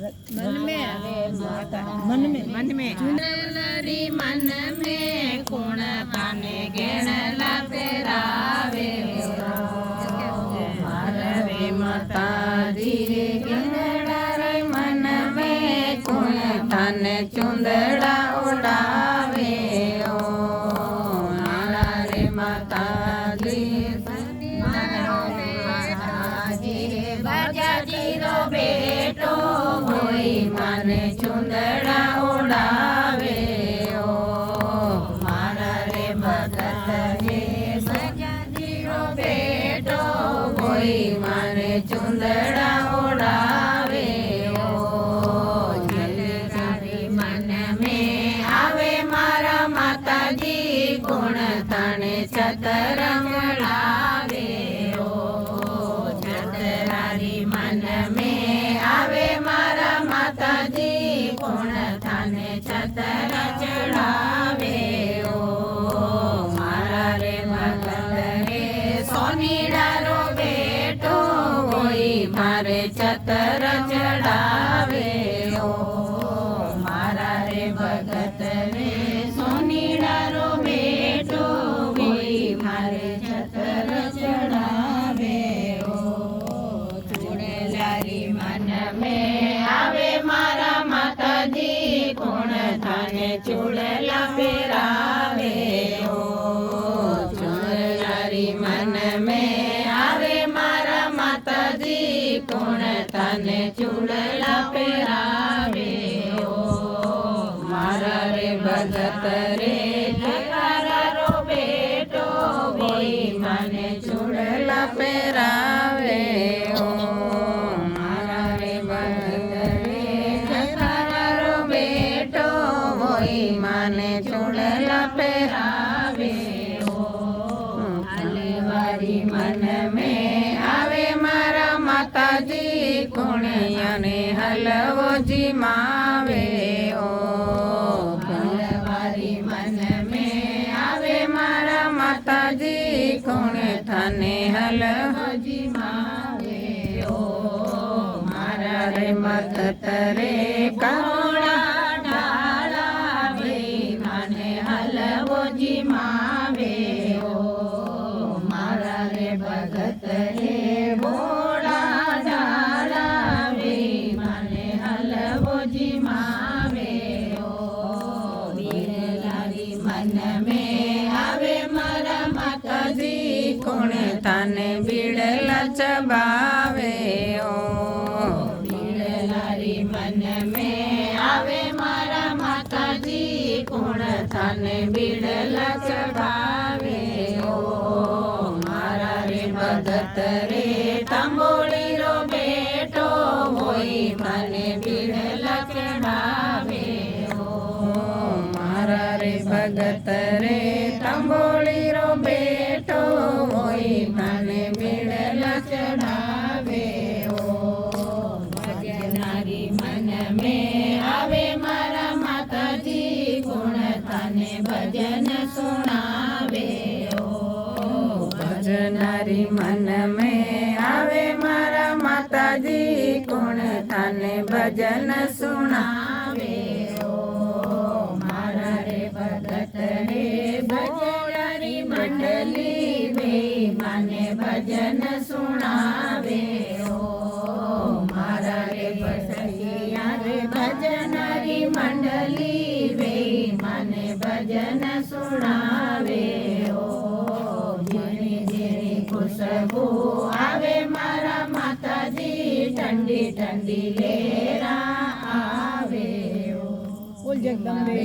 मन में चुनरी मन में कोण ताने गेणला पेरावे मारे माताजी गेणला रे मन में कोण ताने चुंदड़ा उड़ावे ओ नाला रे माताजी जीरो बेटो होई माने चुंदड़ा उड़ावे ओ मारा रे भगत हे सजा जीरो बेटो होई माने चुंदड़ा उड़ावे ओ जलधारी मन में आवे मारा माताजी गुण ताने छतरंग लावे ओ मन में आवे मारा माताजी कोण थाने छतर चढ़ावे ओ मारा रे भगत रे सोनीड़ा रो बेटो होई मारे छतर चढ़ावे ओ मारा रे भगत रे सोनीड़ा रो बेटो होई मारे छतर चढ़ावे मन में आवे मारा माताजी कोण थाने चूड़ला पेरावे ओ चूड़लारी मन में आवे मारा माताजी कोण थाने चूड़ला पेरावे ओ मारा रे भगत रे जयकारा रो बेटो होई माने चूड़ला पेरावे ओ माने चूड़ला पेरावे ओ हलवारी मन में आवे मारा माताजी कुणियाने हलवो जिमावे ओ हलवारी मन में आवे मारा माताजी कुण थाने हलवो जिमावे ओ मारा रे भगत रे करुणा जिमावे ओ मारा रे भगत रे बोला डालावे माने हलवो जिमावे ओ बिरलारी मन में आवे मारा माताजी कोण थाने बिड़ला चबावे ओ बिड़लारी मन में आवे मारा माताजी कोण थाने बिड़ला चढ़ावे ओ मारा रे भगत रे तंबोली रो बेटो होई माने बिड़ला चढ़ावे ओ मारा रे भगत रे तंबोली रो बेटो होई माने बिड़ला चढ़ावे ओ भजनारी मन में आवे मारा माताजी गुण थाने भजन सुनावे ओ भजनारी मन में आवे मारा माताजी गुण थाने भजन सुनावे ओ मारा रे भगत रे भजनारी मंडली वे माने भजन सुनावे ओ मारा रे बसैया रे भजनारी मंडली वे माने भजन सुनावे ओ जेनी जेनी खुशबू आवे मारा माताजी ठंडी ठंडी लेरा आवे ओ बोल जगदम्बे